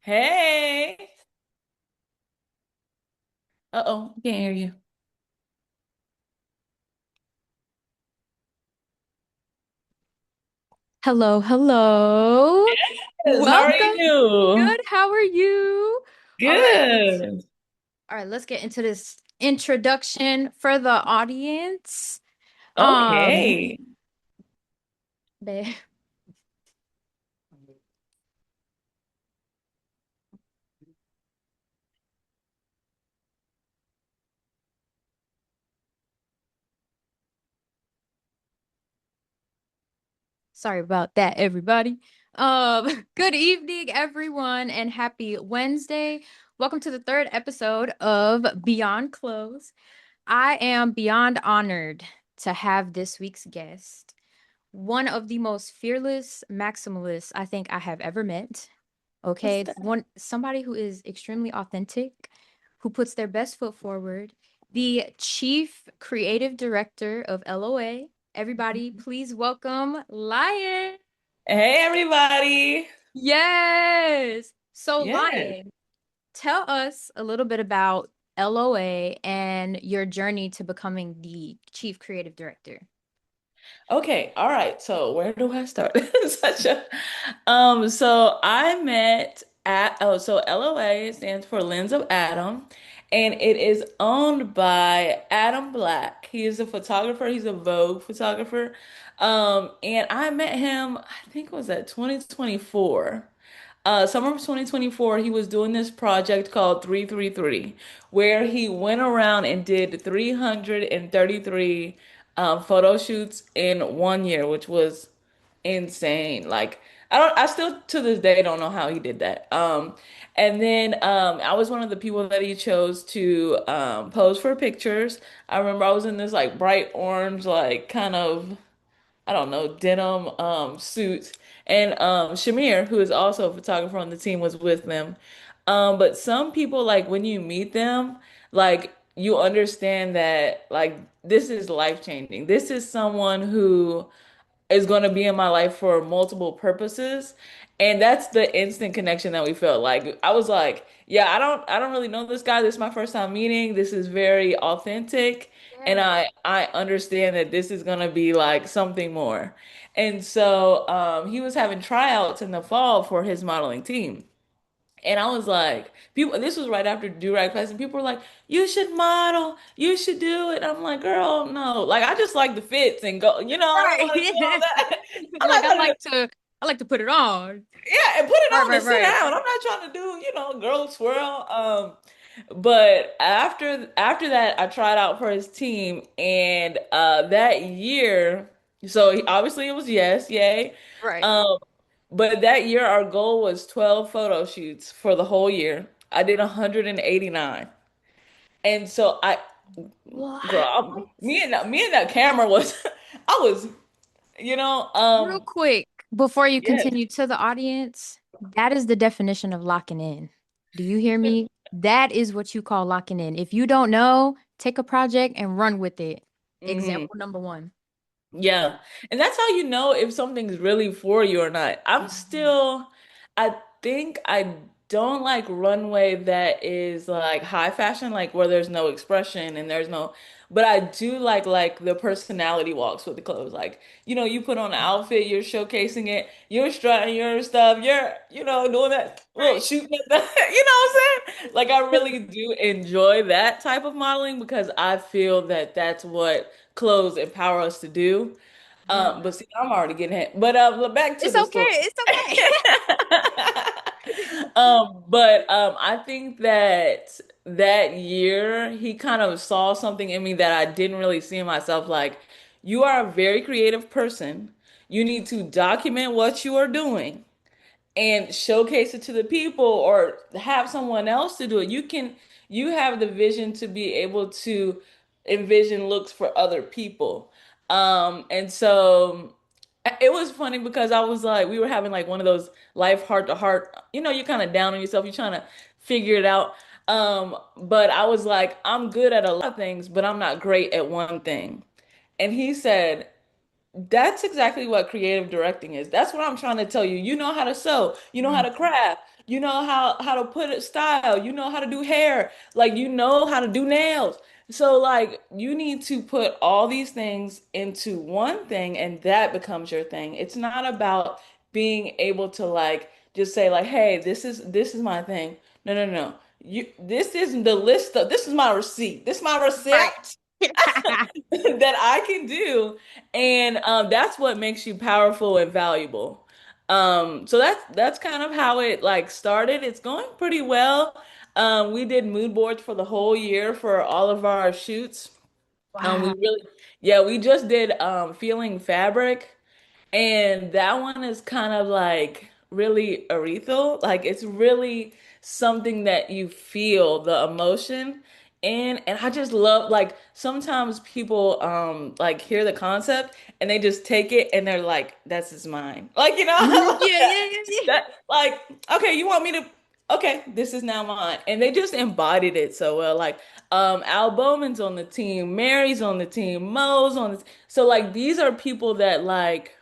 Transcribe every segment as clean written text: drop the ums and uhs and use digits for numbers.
Hey. Uh-oh, can't hear you. Hello, hello. Yes, how are Welcome. you? Good. How are you? All right, let's Good. all right, let's get into this introduction for the audience. Um, Okay. babe, sorry about that, everybody. Good evening, everyone, and happy Wednesday. Welcome to the third episode of Beyond Clothes. I am beyond honored to have this week's guest, one of the most fearless maximalists I think I have ever met. What's Okay, that? one somebody who is extremely authentic, who puts their best foot forward. The chief creative director of LOA. Everybody, please welcome Lion. Hey, everybody. Yes. So Yes. Lion, tell us a little bit about LOA and your journey to becoming the chief creative director. Okay, all right. So where do I start? Such a so I met at so LOA stands for Lens of Adam, and it is owned by Adam Black. He is a photographer, he's a Vogue photographer. And I met him, I think it was at 2024. Summer of 2024, he was doing this project called 333, where he went around and did 333 photo shoots in 1 year, which was insane. Like I still to this day don't know how he did that. And then I was one of the people that he chose to pose for pictures. I remember I was in this like bright orange, like kind of I don't know, denim suit. And Shamir, who is also a photographer on the team, was with them. But some people, like when you meet them, like you understand that like this is life changing. This is someone who is going to be in my life for multiple purposes. And that's the instant connection that we felt. Like I was like, yeah, I don't really know this guy. This is my first time meeting. This is very authentic. And Yeah. I understand that this is gonna be like something more. And so he was having tryouts in the fall for his modeling team. And I was like, people, this was right after do-rag class, and people were like, you should model, you should do it. I'm like, girl, no. Like I just like the fits and go, I don't want to do all Right. that. I'm Like not trying to do I like to put it on. yeah, and put it Right, on right, and sit right. down. I'm not trying to do, girl swirl. But after that, I tried out for his team, and that year, so obviously it was yes, yay. Right. Um, but that year our goal was 12 photo shoots for the whole year. I did 189. And so girl, What? me and that camera was I was, you know, Real um, quick, before you yes. continue to the audience, that is the definition of locking in. Do you hear me? That is what you call locking in. If you don't know, take a project and run with it. hmm Example number one. Yeah. And that's how you know if something's really for you or not. I think I don't like runway that is like high fashion, like where there's no expression and but I do like the personality walks with the clothes. Like, you put on an outfit, you're showcasing it, you're strutting your stuff, doing that little Right. shooting at the, you know what I'm saying? Like, I really do enjoy that type of modeling because I feel that that's what clothes empower us to do. Mm. But see, I'm already getting hit. But back to It's the okay. story. It's okay. But I think that that year he kind of saw something in me that I didn't really see in myself. Like, you are a very creative person. You need to document what you are doing and showcase it to the people or have someone else to do it. You have the vision to be able to envision looks for other people. And so it was funny because I was like, we were having like one of those life heart to heart, you're kind of down on yourself, you're trying to figure it out. But I was like, I'm good at a lot of things, but I'm not great at one thing. And he said, that's exactly what creative directing is. That's what I'm trying to tell you. You know how to sew, you know how to craft. you know how to put it style, you know how to do hair, like you know how to do nails. So like you need to put all these things into one thing and that becomes your thing. It's not about being able to like just say like, hey, this is my thing. No, no, no. This isn't the list of this is my receipt. This is my Right. receipt that I can do. And that's what makes you powerful and valuable. So that's kind of how it like started. It's going pretty well. We did mood boards for the whole year for all of our shoots. We Wow. really, yeah, we just did feeling fabric. And that one is kind of like really ethereal. Like it's really something that you feel the emotion in. And I just love like sometimes people like hear the concept and they just take it and they're like, that's his mine. Like, you know, I Mhm. love Yeah, that. yeah, yeah, yeah. That like, okay, you want me to okay, this is now mine. And they just embodied it so well. Like Al Bowman's on the team, Mary's on the team, Mo's on the so like these are people that like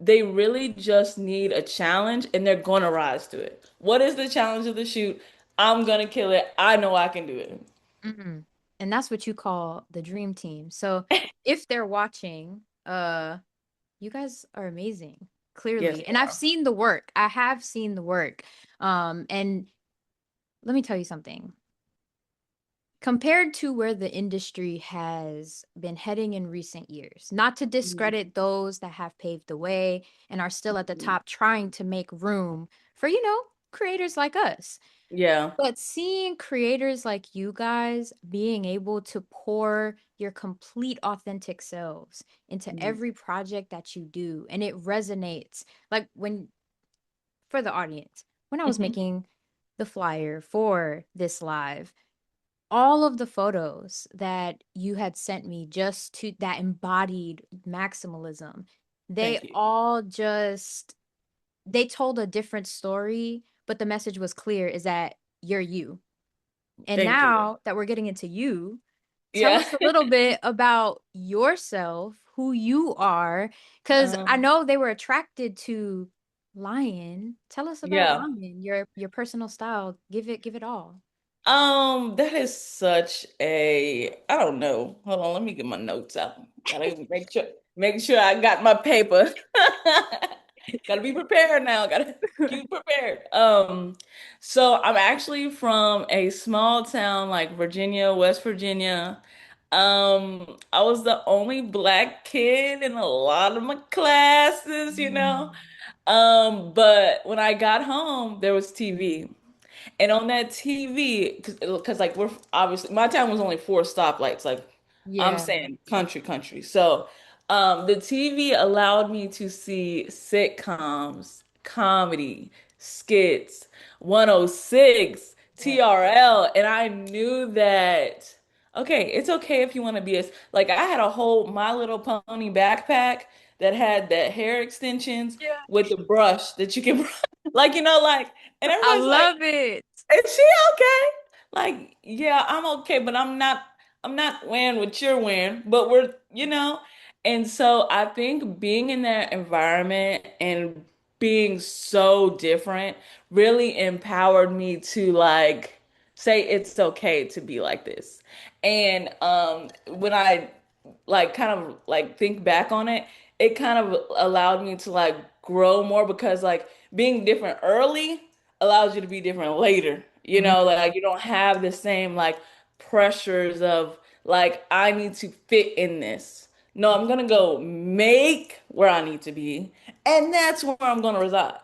they really just need a challenge and they're going to rise to it. What is the challenge of the shoot? I'm going to kill it. I know I can do it. Mhm. And that's what you call the dream team. So if they're watching, you guys are amazing, Yes, clearly. we And I've are. seen the work. I have seen the work. And let me tell you something. Compared to where the industry has been heading in recent years, not to Mhm. discredit those that have paved the way and are still at the Mhm. top trying to make room for, creators like us. Yeah. But seeing creators like you guys being able to pour your complete authentic selves into Mhm. every project that you do, and it resonates. Like for the audience, when I was Mhm. making the flyer for this live, all of the photos that you had sent me just to that embodied maximalism, they Thank you. all just they told a different story, but the message was clear is that you're you. And Thank you. now that we're getting into you, tell Yeah. us a little bit about yourself, who you are, because I Um, know they were attracted to Lion. Tell us about yeah. Lion, your personal style. Give it all. That is such a, I don't know. Hold on, let me get my notes out. Gotta make sure I got my paper. Gotta be prepared now. Gotta keep prepared. So I'm actually from a small town like Virginia, West Virginia. I was the only black kid in a lot of my classes, you know. Mm. But when I got home, there was TV. And on that TV, because like we're obviously my town was only four stoplights. Like I'm Yeah. saying country. So the TV allowed me to see sitcoms, comedy, skits, 106, Yeah. TRL, and I knew that okay, it's okay if you want to be a like I had a whole My Little Pony backpack that had the hair extensions Yeah. with the brush that you can like like and I everybody's like love it. is she okay? Like, yeah, I'm okay, but I'm not wearing what you're wearing, but we're. And so I think being in that environment and being so different really empowered me to like say it's okay to be like this. And when I like kind of like think back on it, it kind of allowed me to like grow more because like being different early allows you to be different later. Mhm. Like you don't have the same like pressures of like I need to fit in this. No, I'm gonna go make where I need to be, and that's where I'm gonna reside.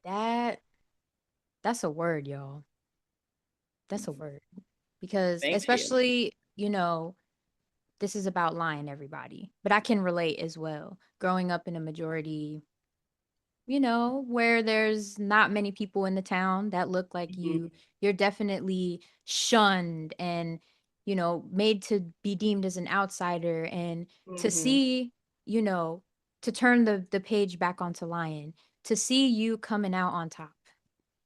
That that's a word, y'all. That's a word. Because Thank you. especially, this is about lying everybody. But I can relate as well. Growing up in a majority, where there's not many people in the town that look like Mhm. you, you're definitely shunned and, made to be deemed as an outsider. And to Mhm. see, you know, to turn the page back onto Lion, to see you coming out on top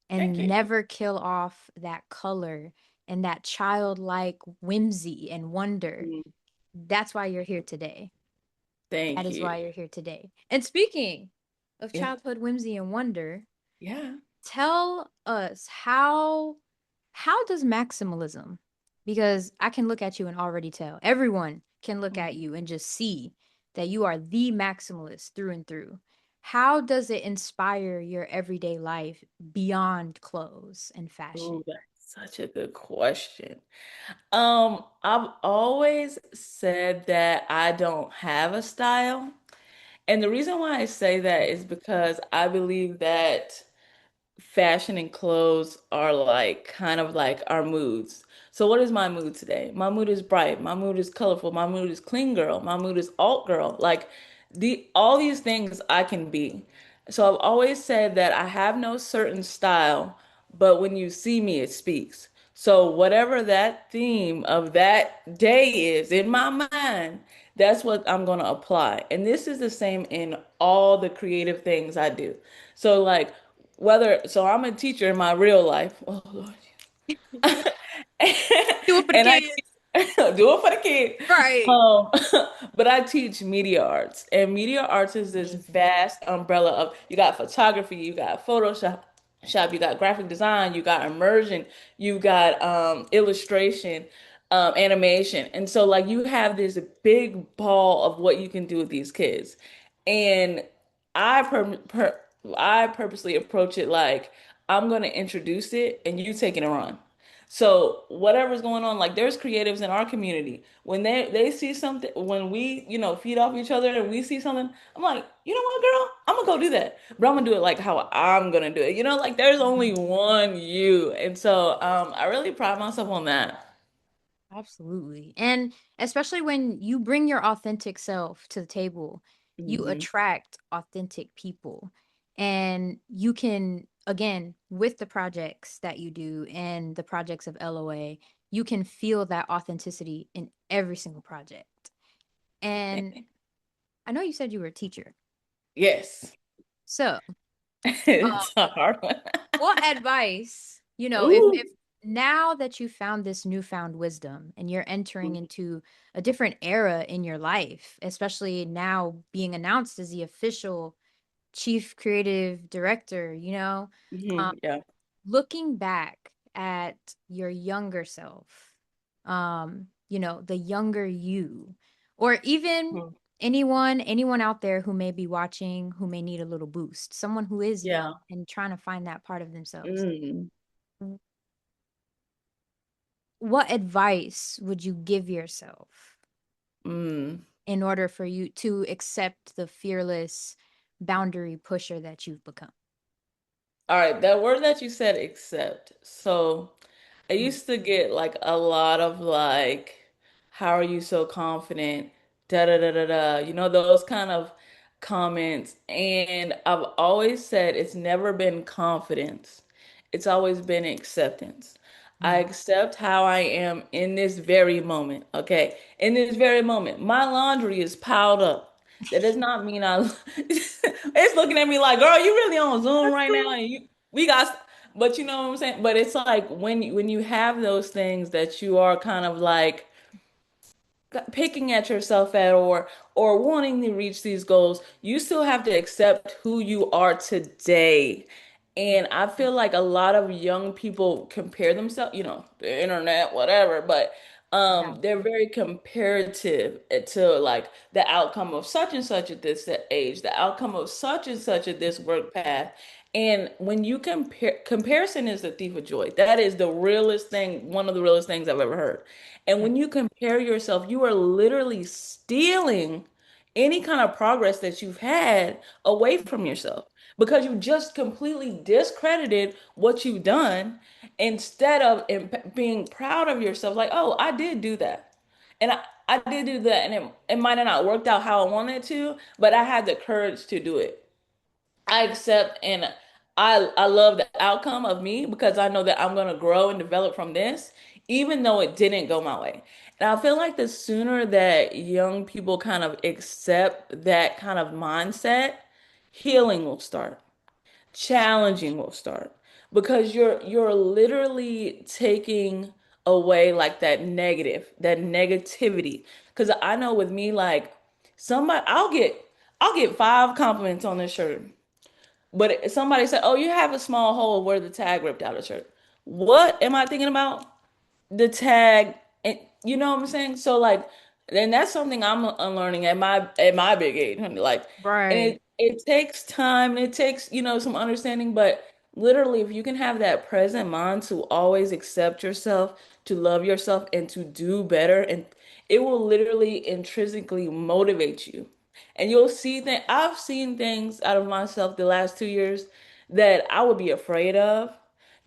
Thank and you. never kill off that color and that childlike whimsy and wonder. Mhm. That's why you're here today. That Thank is you. why you're here today. And speaking of Yeah. childhood whimsy and wonder, Yeah. Tell us how does maximalism, because I can look at you and already tell. Everyone can look at you and just see that you are the maximalist through and through. How does it inspire your everyday life beyond clothes and fashion? Ooh, that's such a good question. I've always said that I don't have a style. And the reason why I say that is because I believe that fashion and clothes are like kind of like our moods. So what is my mood today? My mood is bright. My mood is colorful. My mood is clean girl. My mood is alt girl. Like all these things I can be. So I've always said that I have no certain style, but when you see me, it speaks. So whatever that theme of that day is in my mind, that's what I'm going to apply. And this is the same in all the creative things I do. So like so I'm a teacher in my real life. Oh Lord. Do it for the And I kids. do it for the kid. Right. Um, but I teach media arts, and media arts is this Amazing. vast umbrella of you got photography, you got Photoshop, you got graphic design, you got immersion, you got illustration, animation, and so like you have this big ball of what you can do with these kids, and I I purposely approach it like I'm going to introduce it, and you taking a run. So whatever's going on, like there's creatives in our community. When they see something, when we, feed off each other and we see something, I'm like, you know what, girl? I'm gonna go do that. But I'm gonna do it like how I'm gonna do it. Like there's only one you. And so I really pride myself on that. Absolutely. And especially when you bring your authentic self to the table, you Hmm. attract authentic people. And you can, again, with the projects that you do and the projects of LOA, you can feel that authenticity in every single project. And I know you said you were a teacher. Yes. So, It's a hard one. what advice, if Ooh. now that you found this newfound wisdom and you're entering into a different era in your life, especially now being announced as the official chief creative director, um, Yeah. looking back at your younger self, the younger you, or even Mhm. anyone out there who may be watching who may need a little boost, someone who is young Yeah. and trying to find that part of themselves. Mm. What advice would you give yourself Mm. in order for you to accept the fearless boundary pusher that you've become? All right, that word that you said, accept. So I used to get like a lot of like, how are you so confident? Da da da da da. Those kind of comments. And I've always said it's never been confidence. It's always been acceptance. I Mm. accept how I am in this very moment. Okay. In this very moment, my laundry is piled up. That does not mean it's looking at me like, girl, you really on Zoom That's right now, cool. and we got, but you know what I'm saying? But it's like when you have those things that you are kind of like picking at yourself at or wanting to reach these goals, you still have to accept who you are today. And I feel like a lot of young people compare themselves, the internet, whatever, but Yeah. they're very comparative to like the outcome of such and such at this age, the outcome of such and such at this work path. And when you comparison is the thief of joy. That is the realest thing, one of the realest things I've ever heard. And Yeah. when you compare yourself, you are literally stealing any kind of progress that you've had away from yourself because you just completely discredited what you've done instead of being proud of yourself. Like, oh, I did do that. And I did do that. And it might have not worked out how I wanted to, but I had the courage to do it. I accept and I love the outcome of me because I know that I'm going to grow and develop from this, even though it didn't go my way. And I feel like the sooner that young people kind of accept that kind of mindset, healing will start, challenging will start because you're literally taking away like that negativity. Because I know with me, like somebody, I'll get five compliments on this shirt. But somebody said, "Oh, you have a small hole where the tag ripped out of the shirt." What am I thinking about? The tag, and you know what I'm saying? So like, and that's something I'm unlearning at my big age, honey. Like, and Right. it takes time and it takes, some understanding, but literally if you can have that present mind to always accept yourself, to love yourself and to do better, and it will literally intrinsically motivate you. And you'll see that I've seen things out of myself the last 2 years that I would be afraid of,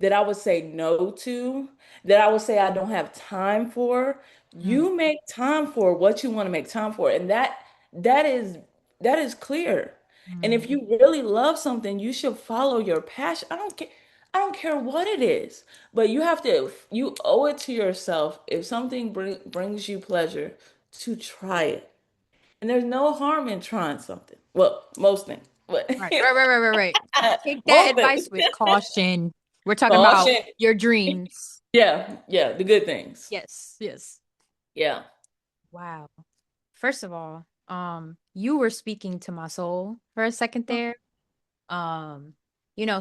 that I would say no to, that I would say I don't have time for. Mm, You make time for what you want to make time for, and that is that is clear. And mm. if you really love something, you should follow your passion. I don't care what it is, but you owe it to yourself if something brings you pleasure to try it. And there's no harm in trying something. Well, most things, but Right, right, right, right, right, right. Take that most things. advice with caution. We're talking about Caution. your dreams. Yeah, yeah, the good things. Yes, yes. Yeah. Wow. First of all, you were speaking to my soul for a second there. Um,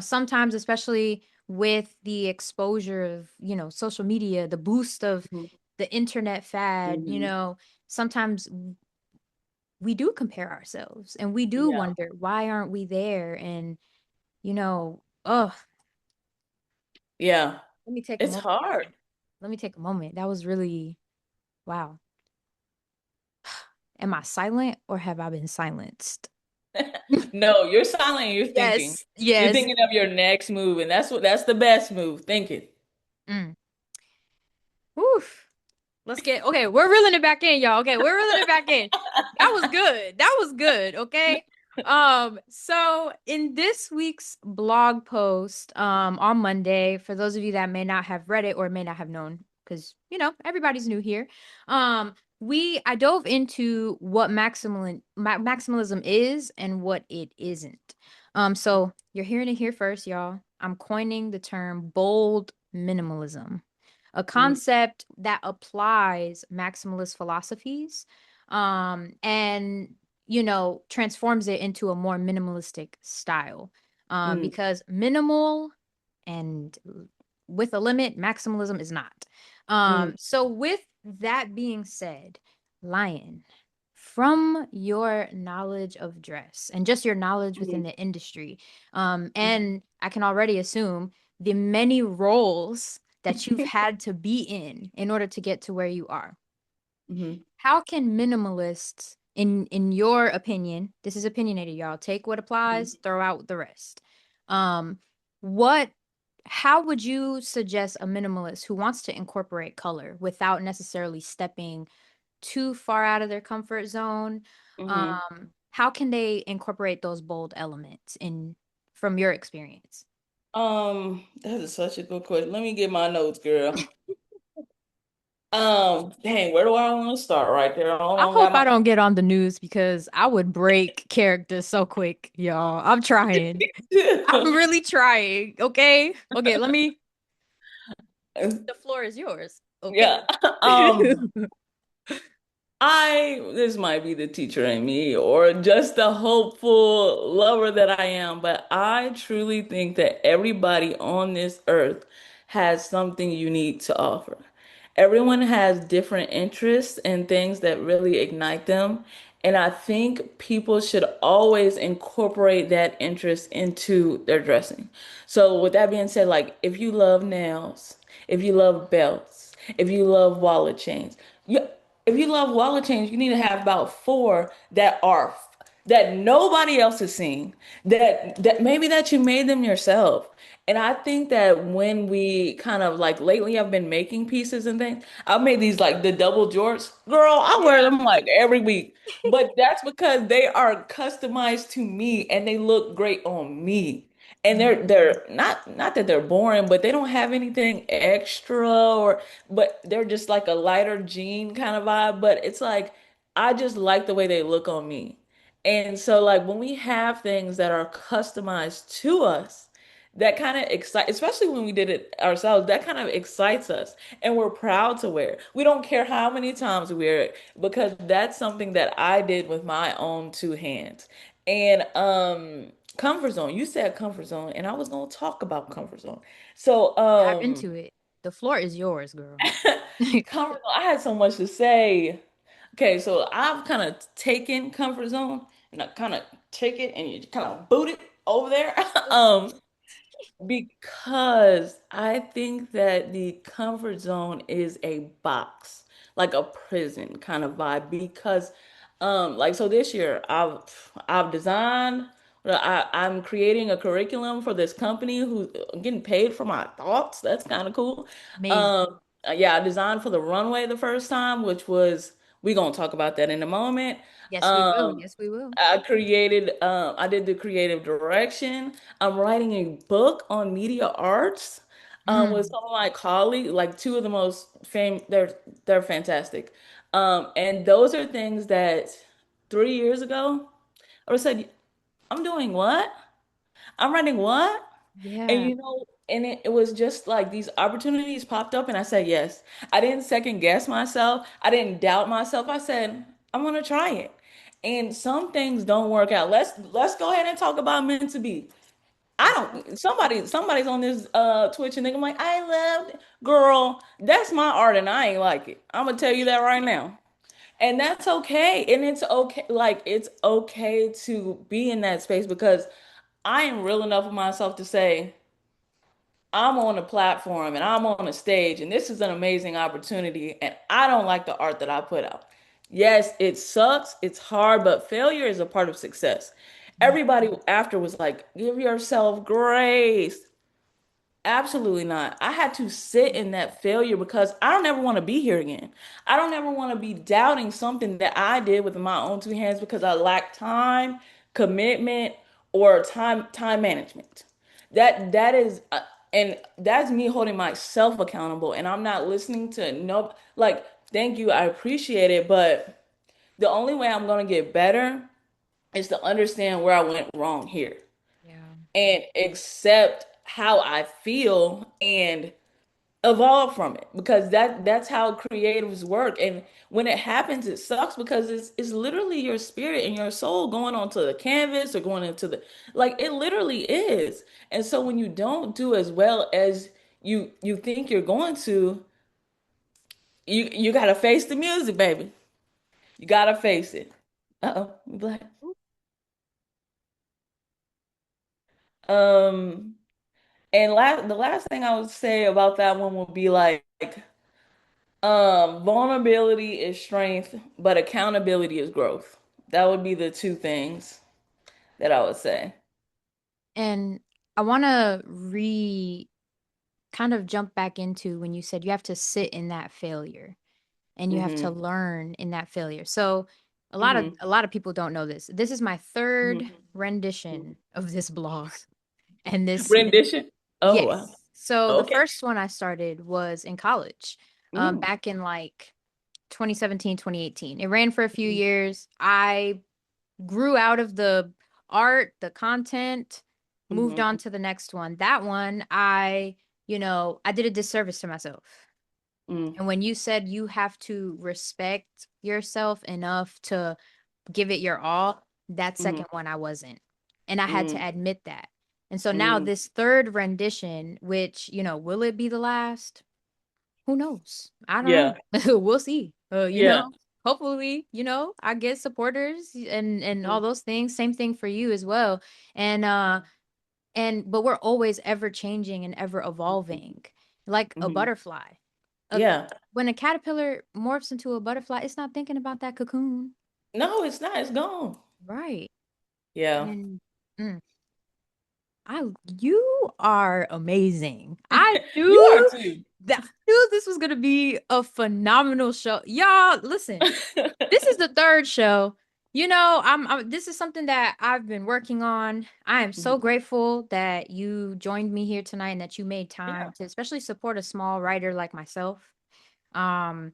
sometimes, especially with the exposure of, social media, the boost of Mhm. the internet fad, Mhm. sometimes we do compare ourselves and we do Yeah. wonder why aren't we there? And, oh, Yeah. let me take a It's moment, hard. y'all. Let me take a moment. That was really, wow. Am I silent or have I been silenced? No, you're silent and you're thinking. Yes, You're yes. thinking of your next move, and that's the best move, thinking. Mm. Woof. Okay, we're reeling it back in, y'all. Okay, we're reeling it back in. That was good. That was good. Okay. So in this week's blog post, on Monday, for those of you that may not have read it or may not have known, because everybody's new here. I dove into what maximalism is and what it isn't. So you're hearing it here first, y'all. I'm coining the term bold minimalism, a Mhm. concept that applies maximalist philosophies, and transforms it into a more minimalistic style, Mhm. because minimal and with a limit, maximalism is not. Mhm. So with that being said, Lion, from your knowledge of dress and just your knowledge within Mhm. the industry, Mhm. and I can already assume the many roles that you've had to be in order to get to where you are. Mhm. How can minimalists, in your opinion, this is opinionated, y'all, take what applies, throw out the rest. Um, what how would you suggest a minimalist who wants to incorporate color without necessarily stepping too far out of their comfort zone? Mhm. How can they incorporate those bold elements in from your experience? That is such a good question. Let me get my notes, girl. Dang, where do I want to start right there? I I don't hope got I my don't get on the news because I would break characters so quick, y'all. I'm trying. I'm really trying. Okay. Okay, the floor is yours. Yeah. Okay. This might be the teacher in me or just the hopeful lover that I am, but I truly think that everybody on this earth has something unique to offer. Everyone has different interests and things that really ignite them. And I think people should always incorporate that interest into their dressing. So, with that being said, like if you love nails, if you love belts, if you love wallet chains, you if you love wallet chains, you need to have about four that nobody else has seen, that maybe that you made them yourself. And I think that when we kind of like lately I've been making pieces and things. I've made these like the double jorts. Girl, I wear Yeah. them like every week. But that's because they are customized to me and they look great on me. And they're not that they're boring, but they don't have anything extra or but they're just like a lighter jean kind of vibe. But it's like I just like the way they look on me. And so like when we have things that are customized to us, that kind of excite, especially when we did it ourselves, that kind of excites us. And we're proud to wear it. We don't care how many times we wear it because that's something that I did with my own two hands. And Comfort zone. You said comfort zone, and I was gonna talk about comfort zone. So, Dive into it. The floor is yours, girl. comfort zone. I had so much to say. Okay, so I've kind of taken comfort zone and I kind of take it and you kind of boot it over there. Because I think that the comfort zone is a box, like a prison kind of vibe. Because, like so this year I've designed. I'm creating a curriculum for this company who's getting paid for my thoughts. That's kind of cool. Amazing. Um, yeah, I designed for the runway the first time, which was we gonna talk about that in a moment. Yes, we will. Um, Yes, we will. I did the creative direction. I'm writing a book on media arts with Mm, some of my colleagues, like two of the most famous, they're fantastic. And those are things that 3 years ago, I would said, I'm doing what? I'm writing what? And yeah. and it was just like these opportunities popped up and I said yes. I didn't second guess myself. I didn't doubt myself. I said, I'm gonna try it. And some things don't work out. Let's go ahead and talk about meant to be. I Let's go. don't somebody's on this Twitch and they're like, I love girl, that's my art and I ain't like it. I'm gonna tell you that right now. And that's okay. And it's okay, like it's okay to be in that space because I am real enough with myself to say I'm on a platform and I'm on a stage, and this is an amazing opportunity. And I don't like the art that I put out. Yes, it sucks, it's hard, but failure is a part of success. Mm, Everybody after was like, give yourself grace. Absolutely not. I had to sit in that failure because I don't ever want to be here again. I don't ever want to be doubting something that I did with my own two hands because I lack time, commitment, or time management. That is and that's me holding myself accountable and I'm not listening to no like thank you, I appreciate it, but the only way I'm going to get better is to understand where I went wrong here yeah. and accept how I feel and evolve from it because that's how creatives work. And when it happens, it sucks because it's literally your spirit and your soul going onto the canvas or going into the like it literally is. And so when you don't do as well as you think you're going to, you gotta face the music, baby. You gotta face it. Uh-oh, we black. Um, and the last thing I would say about that one would be like, vulnerability is strength, but accountability is growth. That would be the two things that I would say. And I want to kind of jump back into when you said you have to sit in that failure and you have to Mm-hmm. learn in that failure. So Mm-hmm. a lot of people don't know this. This is my third Mm-hmm. rendition of this blog. And Rendition. Oh, wow. yes. So the Okay. first one I started was in college, Mm. back in like 2017, 2018. It ran for a few years. I grew out of the art, the content, moved Mm-hmm. on to the next one. That one, I did a disservice to myself. Mm-hmm. And when you said you have to respect yourself enough to give it your all, that Mm-hmm. second one I wasn't. And I had to Mm-hmm. admit that. And so now Mm-hmm. this third rendition, which, will it be the last? Who knows? I Yeah. don't know. We'll see. Yeah. Hopefully, I get supporters and all Mm-hmm. those things. Same thing for you as well. And but we're always ever changing and ever evolving, like a Mm-hmm. butterfly. A, Yeah. when a caterpillar morphs into a butterfly, it's not thinking about that cocoon. No, it's not. It's gone. Right. Yeah. And mm, you are amazing. I You are knew too. this was gonna be a phenomenal show. Y'all, listen, this is the third show. This is something that I've been working on. I am so Mhm. grateful that you joined me here tonight and that you made time Yeah. to especially support a small writer like myself. Um,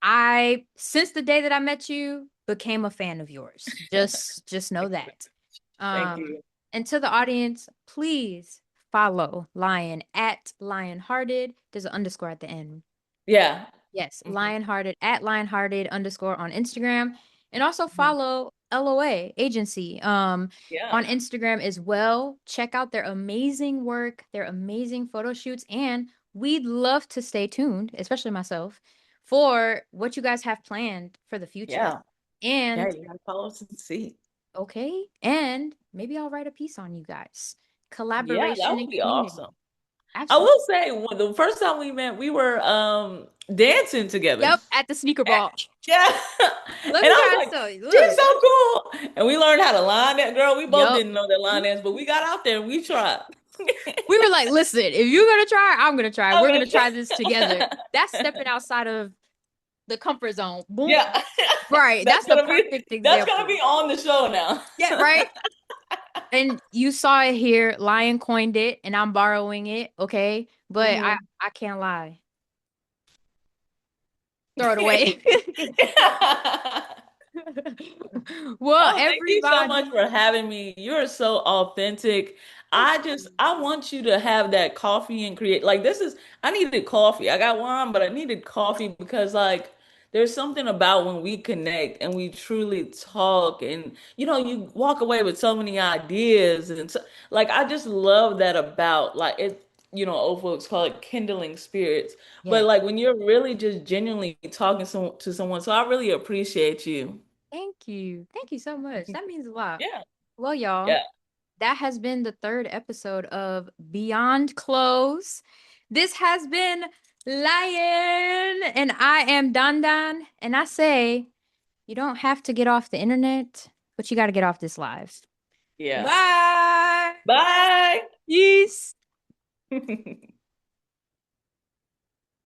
I since the day that I met you became a fan of yours. Just know that. Thank Um, you. and to the audience, please follow Lion at Lionhearted. There's an underscore at the end. Yeah. Yes, Mhm. Lionhearted at Lionhearted underscore on Instagram. And also Mhm. follow LOA agency. On Yeah. Instagram as well. Check out their amazing work, their amazing photo shoots, and we'd love to stay tuned, especially myself, for what you guys have planned for the future. Yeah. Yeah, And you gotta follow us and see. okay, and maybe I'll write a piece on you guys. Yeah, that Collaboration would and be community. awesome. I Absolutely. will say, the first time we met, we were dancing together. Yep, at the sneaker ball. Yeah. Let And me I was guys like, tell you. she's Look. so cool. And we learned how to line that girl. We both Yep. didn't know that line We dance, but we got out there and we tried. were like, listen, if you're gonna try, I'm gonna try. I'm We're gonna gonna try this together. That's try. stepping outside of the comfort zone. Boom. Yeah. Right. That's the perfect That's gonna example. be on the show now. Yeah, right. And you saw it here. Lion coined it, and I'm borrowing it. Okay, but I Mhm. I can't lie. Throw it away. Well, Oh, thank you so much everybody. for having me. You're so authentic. Thank you. I want you to have that coffee and create like I needed coffee. I got one, but I needed coffee because like there's something about when we connect and we truly talk and you walk away with so many ideas and so, like I just love that about like it, old folks call it kindling spirits. But Yes. like when you're really just genuinely talking to someone, so I really appreciate you. Thank you. Thank you so much. That means a lot. Yeah. Well, y'all, Yeah. that has been the third episode of Beyond Clothes. This has been Lion, and I am Dandan. And I say, you don't have to get off the internet, but you got to get off this live. Yeah. Bye. Bye. Peace.